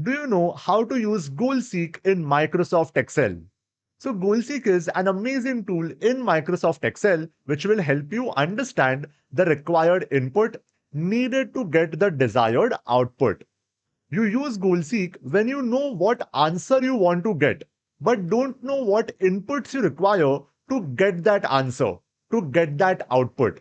Do you know how to use GoalSeek in Microsoft Excel? So GoalSeek is an amazing tool in Microsoft Excel which will help you understand the required input needed to get the desired output. You use GoalSeek when you know what answer you want to get, but don't know what inputs you require to get that answer, to get that output.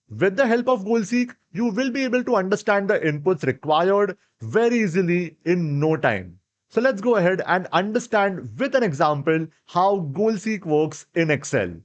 With the help of GoalSeek, you will be able to understand the inputs required very easily in no time. So let's go ahead and understand with an example how GoalSeek works in Excel.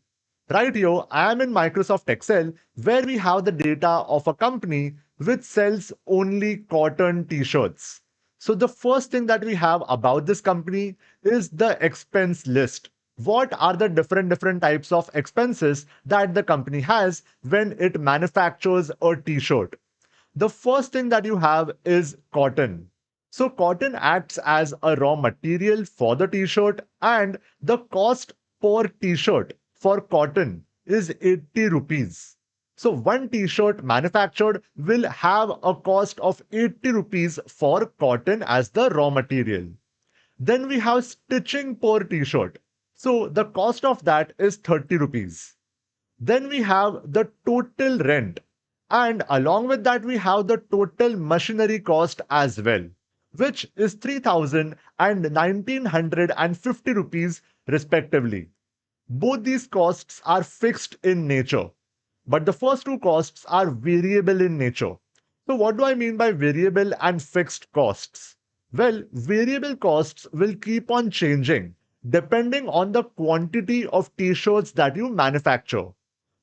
Right here, I am in Microsoft Excel where we have the data of a company which sells only cotton t-shirts. So the first thing that we have about this company is the expense list. What are the different types of expenses that the company has when it manufactures a t-shirt? The first thing that you have is cotton. So cotton acts as a raw material for the t-shirt and the cost per t-shirt for cotton is 80 rupees. So one t-shirt manufactured will have a cost of 80 rupees for cotton as the raw material. Then we have stitching per t-shirt. So the cost of that is 30 rupees. Then we have the total rent. And along with that, we have the total machinery cost as well, which is 3000 and 1950 rupees respectively. Both these costs are fixed in nature, but the first two costs are variable in nature. So, what do I mean by variable and fixed costs? Well, variable costs will keep on changing depending on the quantity of t shirts that you manufacture.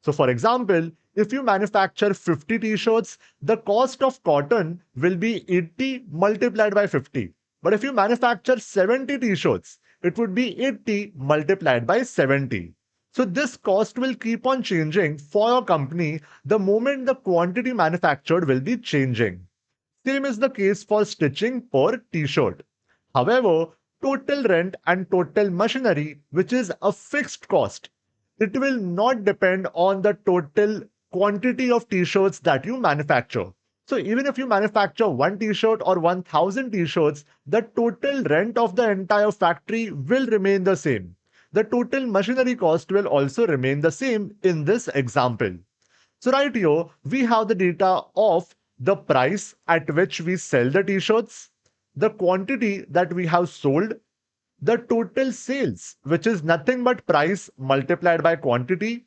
So, for example, if you manufacture 50 t shirts, the cost of cotton will be 80 multiplied by 50. But if you manufacture 70 t shirts, it would be 80 multiplied by 70. So this cost will keep on changing for your company the moment the quantity manufactured will be changing. Same is the case for stitching per t-shirt. However, total rent and total machinery, which is a fixed cost, it will not depend on the total quantity of t-shirts that you manufacture. So even if you manufacture one t-shirt or 1000 t-shirts, the total rent of the entire factory will remain the same. The total machinery cost will also remain the same in this example. So right here, we have the data of the price at which we sell the t-shirts, the quantity that we have sold, the total sales, which is nothing but price multiplied by quantity.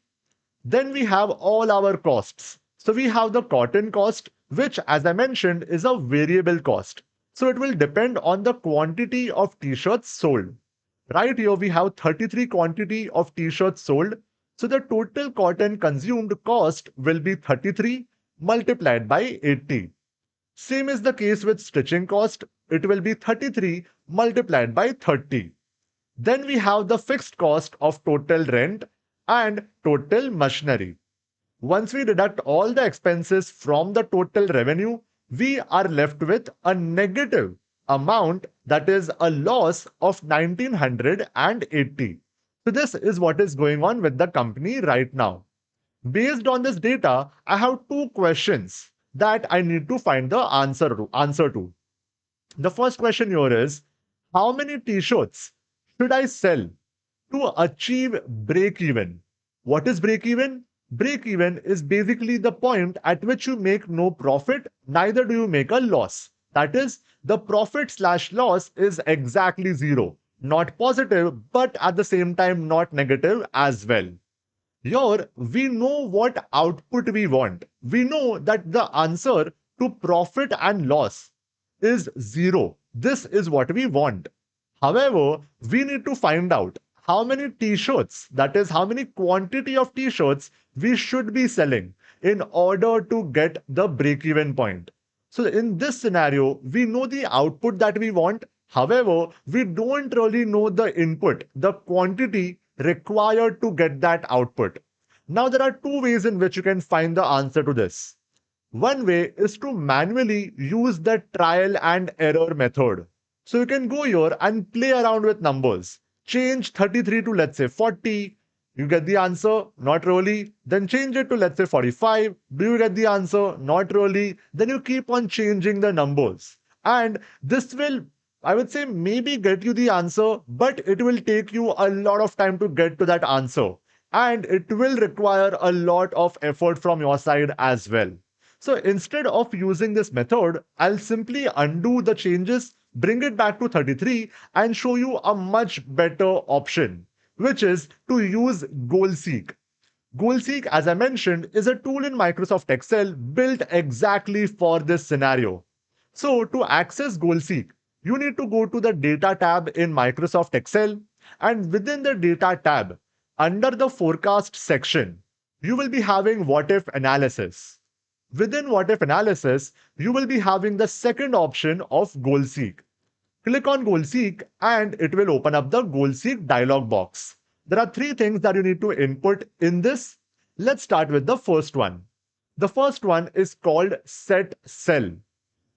Then we have all our costs. So we have the cotton cost, which as I mentioned is a variable cost. So it will depend on the quantity of t-shirts sold. Right here we have 33 quantity of t-shirts sold. So the total cotton consumed cost will be 33 multiplied by 80. Same is the case with stitching cost. It will be 33 multiplied by 30. Then we have the fixed cost of total rent and total machinery. Once we deduct all the expenses from the total revenue, we are left with a negative amount, that is a loss of 1980. So this is what is going on with the company right now. Based on this data, I have two questions that I need to find the answer to. The first question here is, how many t-shirts should I sell to achieve break even? What is break even? Break even is basically the point at which you make no profit, neither do you make a loss. That is, the profit slash loss is exactly zero. Not positive, but at the same time not negative as well. Here, we know what output we want. We know that the answer to profit and loss is zero. This is what we want. However, we need to find out how many t-shirts, that is, how many quantity of t-shirts we should be selling in order to get the break-even point. So in this scenario, we know the output that we want. However, we don't really know the input, the quantity required to get that output. Now, there are two ways in which you can find the answer to this. One way is to manually use the trial and error method. So you can go here and play around with numbers. Change 33 to let's say 40. You get the answer? Not really. Then change it to let's say 45. Do you get the answer? Not really. Then you keep on changing the numbers. And this will I would say maybe get you the answer, but it will take you a lot of time to get to that answer. And it will require a lot of effort from your side as well. So instead of using this method, I'll simply undo the changes, bring it back to 33, and show you a much better option, which is to use GoalSeek. GoalSeek, as I mentioned, is a tool in Microsoft Excel built exactly for this scenario. So to access GoalSeek, you need to go to the Data tab in Microsoft Excel, and within the Data tab, under the Forecast section, you will be having What If analysis. Within What If analysis, you will be having the second option of GoalSeek. Click on GoalSeek and it will open up the GoalSeek dialog box. There are three things that you need to input in this. Let's start with the first one. The first one is called Set Cell.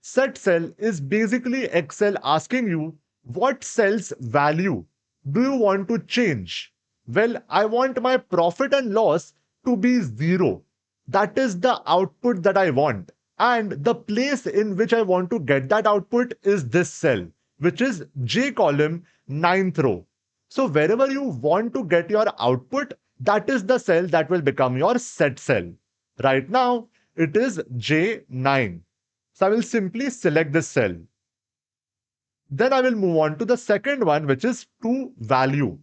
Set Cell is basically Excel asking you what cell's value do you want to change? Well, I want my profit and loss to be zero. That is the output that I want. And the place in which I want to get that output is this cell, which is J column, ninth row. So wherever you want to get your output, that is the cell that will become your set cell. Right now, it is J9. So I will simply select this cell. Then I will move on to the second one, which is to value.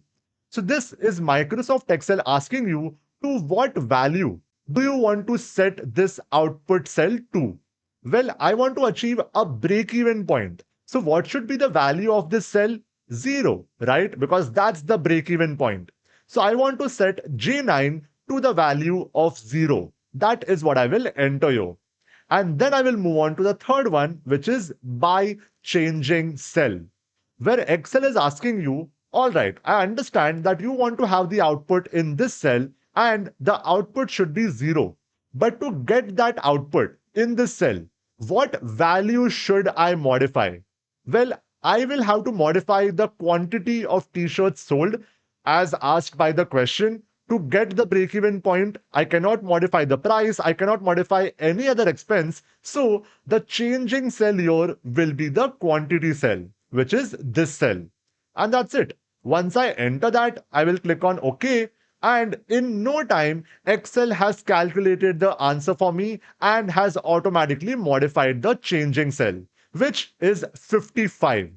So this is Microsoft Excel asking you to what value do you want to set this output cell to? Well, I want to achieve a break-even point. So what should be the value of this cell? 0, right? Because that's the break-even point. So I want to set J9 to the value of 0. That is what I will enter here. And then I will move on to the third one, which is by changing cell, where Excel is asking you, all right, I understand that you want to have the output in this cell and the output should be 0. But to get that output in this cell, what value should I modify? Well, I will have to modify the quantity of t-shirts sold as asked by the question. To get the break-even point, I cannot modify the price, I cannot modify any other expense. So the changing cell here will be the quantity cell, which is this cell. And that's it. Once I enter that, I will click on OK. And in no time, Excel has calculated the answer for me and has automatically modified the changing cell, which is 55.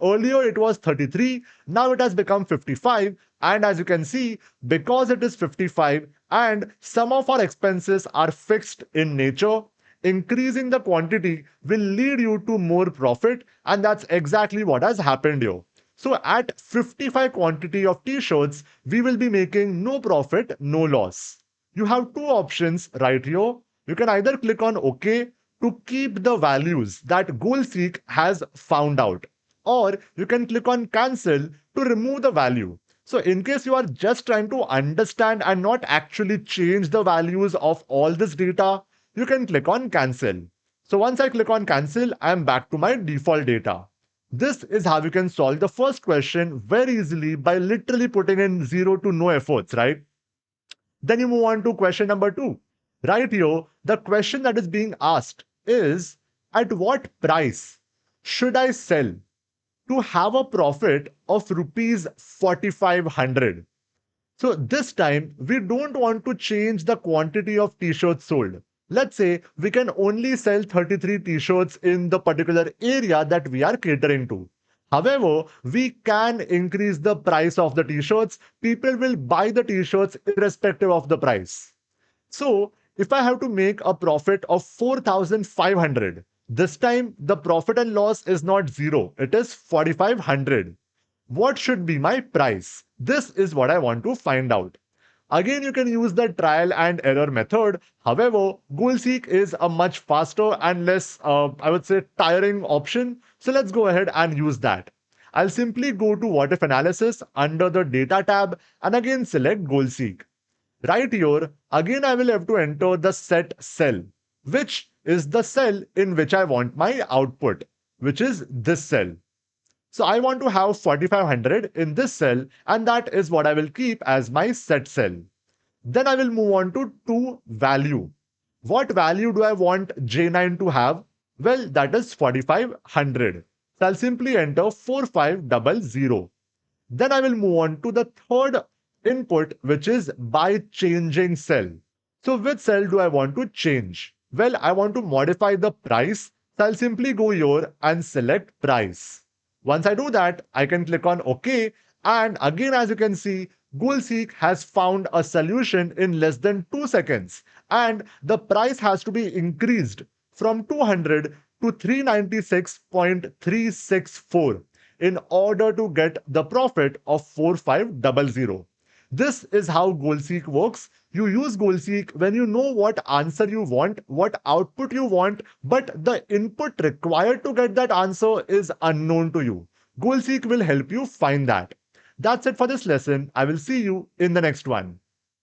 Earlier it was 33, now it has become 55. And as you can see, because it is 55 and some of our expenses are fixed in nature, increasing the quantity will lead you to more profit. And that's exactly what has happened here. So at 55 quantity of t-shirts, we will be making no profit, no loss. You have two options right here. You can either click on OK to keep the values that GoalSeek has found out, or you can click on Cancel to remove the value. So in case you are just trying to understand and not actually change the values of all this data, you can click on Cancel. So once I click on Cancel, I am back to my default data. This is how you can solve the first question very easily by literally putting in zero to no efforts, right? Then you move on to question number 2. Right here, the question that is being asked is, at what price should I sell to have a profit of rupees 4500? So this time, we don't want to change the quantity of t-shirts sold. Let's say we can only sell 33 t-shirts in the particular area that we are catering to. However, we can increase the price of the t-shirts. People will buy the t-shirts irrespective of the price. So if I have to make a profit of 4,500, this time the profit and loss is not 0, it is 4,500. What should be my price? This is what I want to find out. Again, you can use the trial and error method. However, GoalSeek is a much faster and less, I would say, tiring option. So let's go ahead and use that. I'll simply go to What If Analysis under the Data tab and again select GoalSeek. Right here, again I will have to enter the set cell, which is the cell in which I want my output, which is this cell. So I want to have 4500 in this cell, and that is what I will keep as my set cell. Then I will move on to value. What value do I want J9 to have? Well, that is 4500. So I'll simply enter 4500. Then I will move on to the third input, which is by changing cell. So which cell do I want to change? Well, I want to modify the price. So I'll simply go here and select price. Once I do that, I can click on OK. And again, as you can see, GoalSeek has found a solution in less than 2 seconds. And the price has to be increased from 200 to 396.364 in order to get the profit of 4500. This is how GoalSeek works. You use GoalSeek when you know what answer you want, what output you want, but the input required to get that answer is unknown to you. GoalSeek will help you find that. That's it for this lesson. I will see you in the next one.